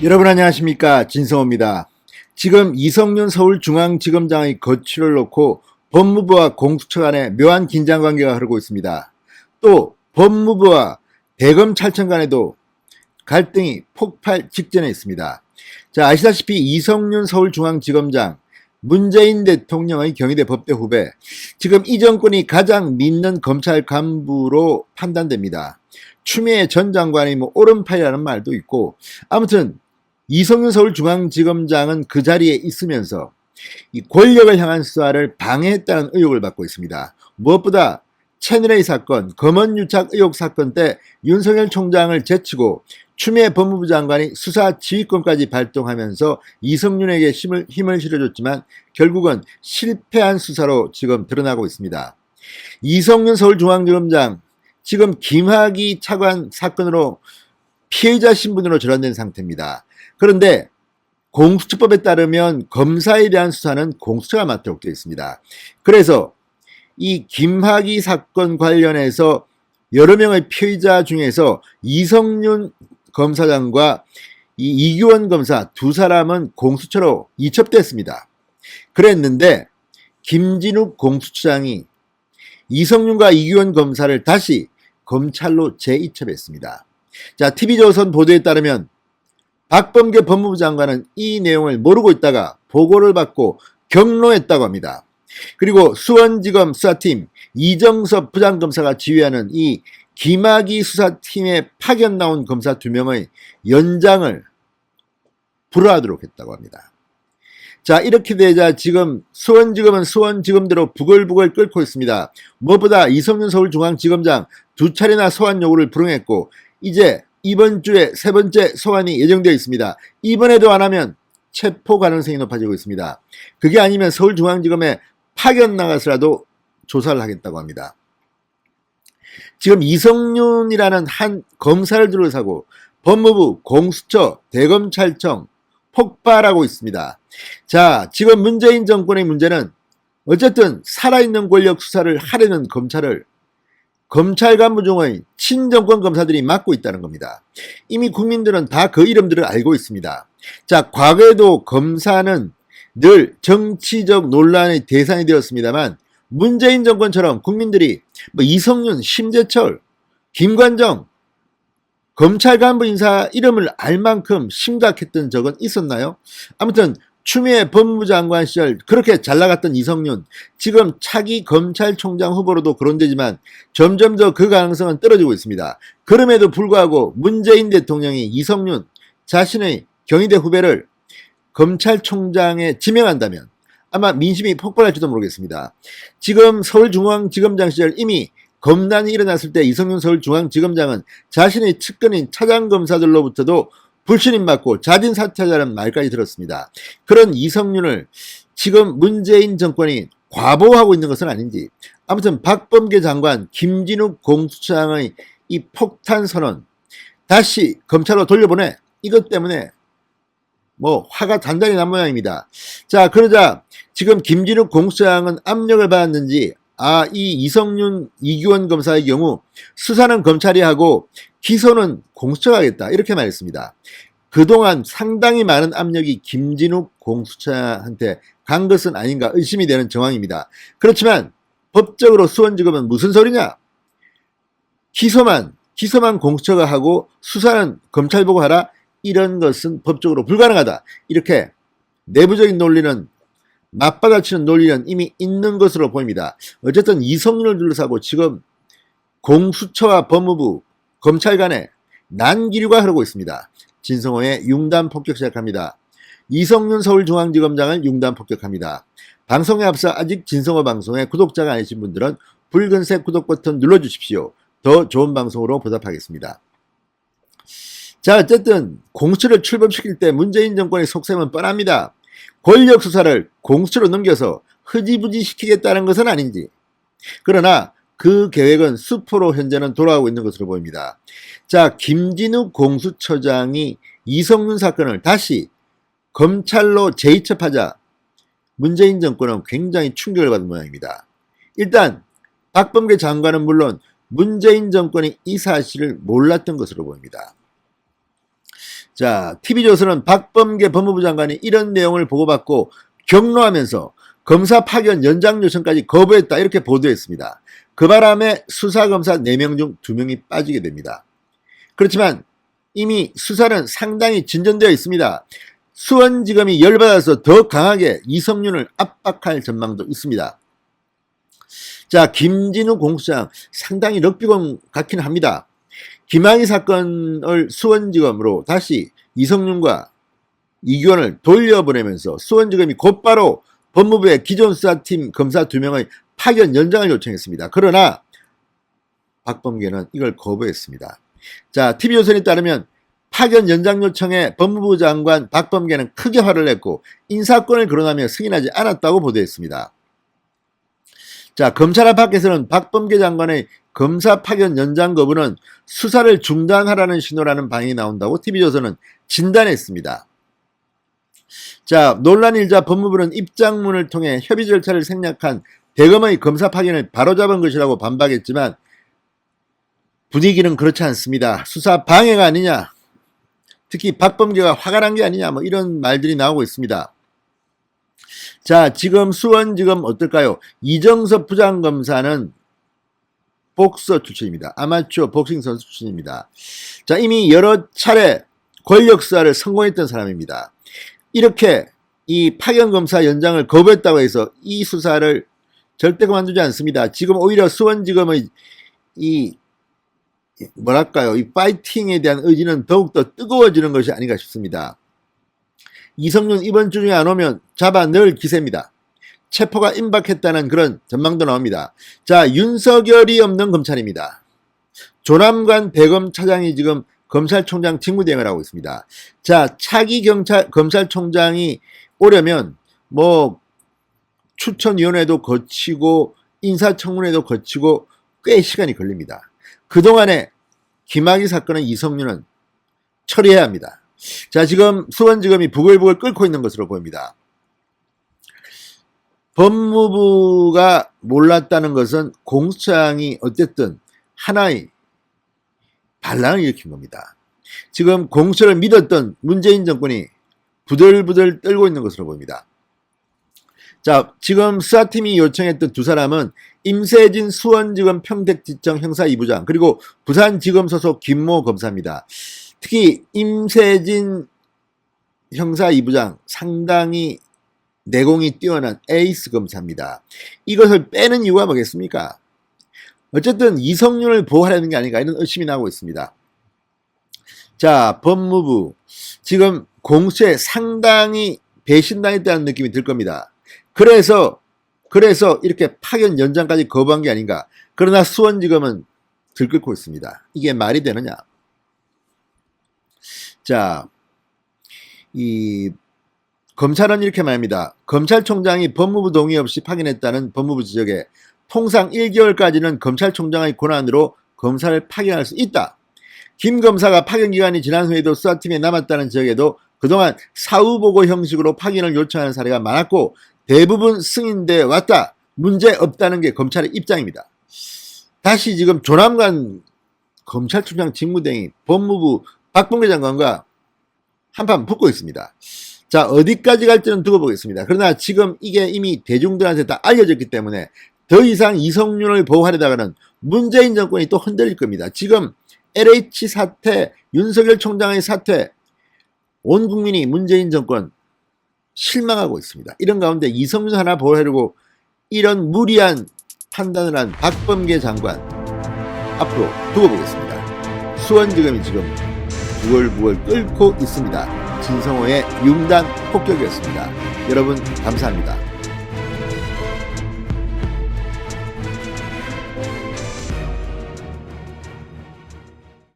여러분 안녕하십니까, 진성호입니다. 지금 이성윤 서울중앙지검장의 거취를 놓고 법무부와 공수처 간에 묘한 긴장관계가 흐르고 있습니다. 또 법무부와 대검찰청 간에도 갈등이 폭발 직전에 있습니다. 자, 아시다시피 이성윤 서울중앙지검장, 문재인 대통령의 경희대 법대 후배, 지금 이 정권이 가장 믿는 검찰 간부로 판단됩니다. 추미애 전 장관이 오른팔이라는 말도 있고, 아무튼 이성윤 서울중앙지검장은 그 자리에 있으면서 이 권력을 향한 수사를 방해했다는 의혹을 받고 있습니다. 무엇보다 채널A 사건, 검언유착 의혹 사건 때 윤석열 총장을 제치고 추미애 법무부 장관이 수사 지휘권까지 발동하면서 이성윤에게 힘을 실어줬지만 결국은 실패한 수사로 지금 드러나고 있습니다. 이성윤 서울중앙지검장, 지금 김학의 차관 사건으로 피해자 신분으로 전환된 상태입니다. 그런데 공수처법에 따르면 검사에 대한 수사는 공수처가 맡도록 되어 있습니다. 그래서 이 김학의 사건 관련해서 여러 명의 피의자 중에서 이성윤 검사장과 이 이규원 검사 두 사람은 공수처로 이첩됐습니다. 그랬는데 김진욱 공수처장이 이성윤과 이규원 검사를 다시 검찰로 재이첩했습니다. 자, TV조선 보도에 따르면 박범계 법무부 장관은 이 내용을 모르고 있다가 보고를 받고 경로했다고 합니다. 그리고 수원지검 수사팀 이정섭 부장검사가 지휘하는 이 김학의 수사팀에 파견 나온 검사 2명의 연장을 불허하도록 했다고 합니다. 자, 이렇게 되자 지금 수원지검은 수원지검대로 부글부글 끓고 있습니다. 무엇보다 이성윤 서울중앙지검장 2차례나 소환 요구를 불응했고 이제 이번 주에 3번째 소환이 예정되어 있습니다. 이번에도 안 하면 체포 가능성이 높아지고 있습니다. 그게 아니면 서울중앙지검에 파견 나가서라도 조사를 하겠다고 합니다. 지금 이성윤이라는 한 검사를 둘러싸고 법무부, 공수처, 대검찰청 폭발하고 있습니다. 자, 지금 문재인 정권의 문제는 어쨌든 살아있는 권력 수사를 하려는 검찰을 검찰 간부 중의 친정권 검사들이 맡고 있다는 겁니다. 이미 국민들은 다 그 이름들을 알고 있습니다. 자, 과거에도 검사는 늘 정치적 논란의 대상이 되었습니다만 문재인 정권처럼 국민들이 이성윤, 심재철, 김관정 검찰 간부 인사 이름을 알 만큼 심각했던 적은 있었나요? 아무튼 추미애 법무부 장관 시절 그렇게 잘 나갔던 이성윤, 지금 차기 검찰총장 후보로도 거론되지만 점점 더 그 가능성은 떨어지고 있습니다. 그럼에도 불구하고 문재인 대통령이 이성윤 자신의 경희대 후배를 검찰총장에 지명한다면 아마 민심이 폭발할지도 모르겠습니다. 지금 서울중앙지검장 시절 이미 검난이 일어났을 때 이성윤 서울중앙지검장은 자신의 측근인 차장검사들로부터도 불신임 받고 자진 사퇴하자는 말까지 들었습니다. 그런 이성윤을 지금 문재인 정권이 과보하고 있는 것은 아닌지, 아무튼 박범계 장관, 김진욱 공수처장의 이 폭탄 선언 다시 검찰로 돌려보내, 이것 때문에 화가 단단히 난 모양입니다. 자, 그러자 지금 김진욱 공수처장은 압력을 받았는지 이 이성윤, 이규원 검사의 경우 수사는 검찰이 하고 기소는 공수처가 하겠다, 이렇게 말했습니다. 그동안 상당히 많은 압력이 김진욱 공수처한테 간 것은 아닌가 의심이 되는 정황입니다. 그렇지만 법적으로 수원지검은 무슨 소리냐? 기소만 공수처가 하고 수사는 검찰 보고 하라, 이런 것은 법적으로 불가능하다, 이렇게 내부적인 논리는, 맞받아치는 논리는 이미 있는 것으로 보입니다. 어쨌든 이성윤을 둘러싸고 지금 공수처와 법무부, 검찰 간에 난기류가 흐르고 있습니다. 진성호의 융단 폭격 시작합니다. 이성윤 서울중앙지검장을 융단 폭격합니다. 방송에 앞서 아직 진성호 방송에 구독자가 아니신 분들은 붉은색 구독 버튼 눌러주십시오. 더 좋은 방송으로 보답하겠습니다. 자, 어쨌든 공수처를 출범시킬 때 문재인 정권의 속셈은 뻔합니다. 권력 수사를 공수처로 넘겨서 흐지부지 시키겠다는 것은 아닌지, 그러나 그 계획은 수포로 현재는 돌아가고 있는 것으로 보입니다. 자, 김진욱 공수처장이 이성윤 사건을 다시 검찰로 재이첩하자 문재인 정권은 굉장히 충격을 받은 모양입니다. 일단 박범계 장관은 물론 문재인 정권이 이 사실을 몰랐던 것으로 보입니다. 자, TV조선은 박범계 법무부 장관이 이런 내용을 보고받고 격노하면서 검사 파견 연장 요청까지 거부했다 이렇게 보도했습니다. 그 바람에 수사검사 4명 중 2명이 빠지게 됩니다. 그렇지만 이미 수사는 상당히 진전되어 있습니다. 수원지검이 열받아서 더 강하게 이성윤을 압박할 전망도 있습니다. 자, 김진우 공수장 상당히 럭비공 같긴 합니다. 김학의 사건을 수원지검으로 다시 이성윤과 이규원을 돌려보내면서 수원지검이 곧바로 법무부의 기존 수사팀 검사 2명의 파견 연장을 요청했습니다. 그러나 박범계는 이걸 거부했습니다. 자, TV조선에 따르면 파견 연장 요청에 법무부 장관 박범계는 크게 화를 냈고 인사권을 거론하며 승인하지 않았다고 보도했습니다. 자, 검찰 앞밖에서는 박범계 장관의 검사 파견 연장 거부는 수사를 중단하라는 신호라는 반응이 나온다고 TV조선은 진단했습니다. 자, 논란이 일자 법무부는 입장문을 통해 협의 절차를 생략한 대검의 검사 파견을 바로잡은 것이라고 반박했지만 분위기는 그렇지 않습니다. 수사 방해가 아니냐, 특히 박범계가 화가 난 게 아니냐, 뭐 이런 말들이 나오고 있습니다. 자, 지금 수원지검 어떨까요? 이정섭 부장검사는 복서 출신입니다. 아마추어 복싱 선수 출신입니다. 자, 이미 여러 차례 권력 수사를 성공했던 사람입니다. 이렇게 이 파견검사 연장을 거부했다고 해서 이 수사를 절대 그만두지 않습니다. 지금 오히려 수원지검의 이 뭐랄까요, 이 파이팅에 대한 의지는 더욱더 뜨거워지는 것이 아닌가 싶습니다. 이성윤 이번 주 중에 안 오면 잡아 넣을 기세입니다. 체포가 임박했다는 그런 전망도 나옵니다. 자, 윤석열이 없는 검찰입니다. 조남관 대검 차장이 지금 검찰총장 직무대행을 하고 있습니다. 자, 차기 검찰총장이 오려면 뭐 추천위원회도 거치고 인사청문회도 거치고 꽤 시간이 걸립니다. 그동안에 김학의 사건은 이성윤은 처리해야 합니다. 자, 지금 수원지검이 부글부글 끓고 있는 것으로 보입니다. 법무부가 몰랐다는 것은 공수처장이 어쨌든 하나의 반란을 일으킨 겁니다. 지금 공수처를 믿었던 문재인 정권이 부들부들 떨고 있는 것으로 보입니다. 자, 지금 수사팀이 요청했던 두 사람은 임세진 수원지검 평택지청 형사 2부장 그리고 부산지검 소속 김모 검사입니다. 특히 임세진 형사 2부장 상당히 내공이 뛰어난 에이스 검사입니다. 이것을 빼는 이유가 뭐겠습니까? 어쨌든 이성윤을 보호하려는 게 아닌가 이런 의심이 나오고 있습니다. 자, 법무부 지금 공수처에 상당히 배신당했다는 느낌이 들 겁니다. 그래서 이렇게 파견 연장까지 거부한 게 아닌가. 그러나 수원지검은 들끓고 있습니다. 이게 말이 되느냐. 자, 이 검찰은 이렇게 말합니다. 검찰총장이 법무부 동의 없이 파견했다는 법무부 지적에 통상 1개월까지는 검찰총장의 권한으로 검사를 파견할 수 있다. 김 검사가 파견 기간이 지난 후에도 수사팀에 남았다는 지적에도 그동안 사후보고 형식으로 파견을 요청하는 사례가 많았고 대부분 승인돼 왔다. 문제 없다는 게 검찰의 입장입니다. 다시 지금 조남관 검찰총장 직무대행이 법무부 박범계 장관과 한판 붙고 있습니다. 자, 어디까지 갈지는 두고 보겠습니다. 그러나 지금 이게 이미 대중들한테 다 알려졌기 때문에 더 이상 이성윤을 보호하려다가는 문재인 정권이 또 흔들릴 겁니다. 지금 LH 사태, 윤석열 총장의 사태, 온 국민이 문재인 정권 실망하고 있습니다. 이런 가운데 이성윤 하나 보호하려고 이런 무리한 판단을 한 박범계 장관 앞으로 두고 보겠습니다. 수원지검이 지금 부글부글 끓고 있습니다. 진성호의 융단 폭격이었습니다. 여러분 감사합니다.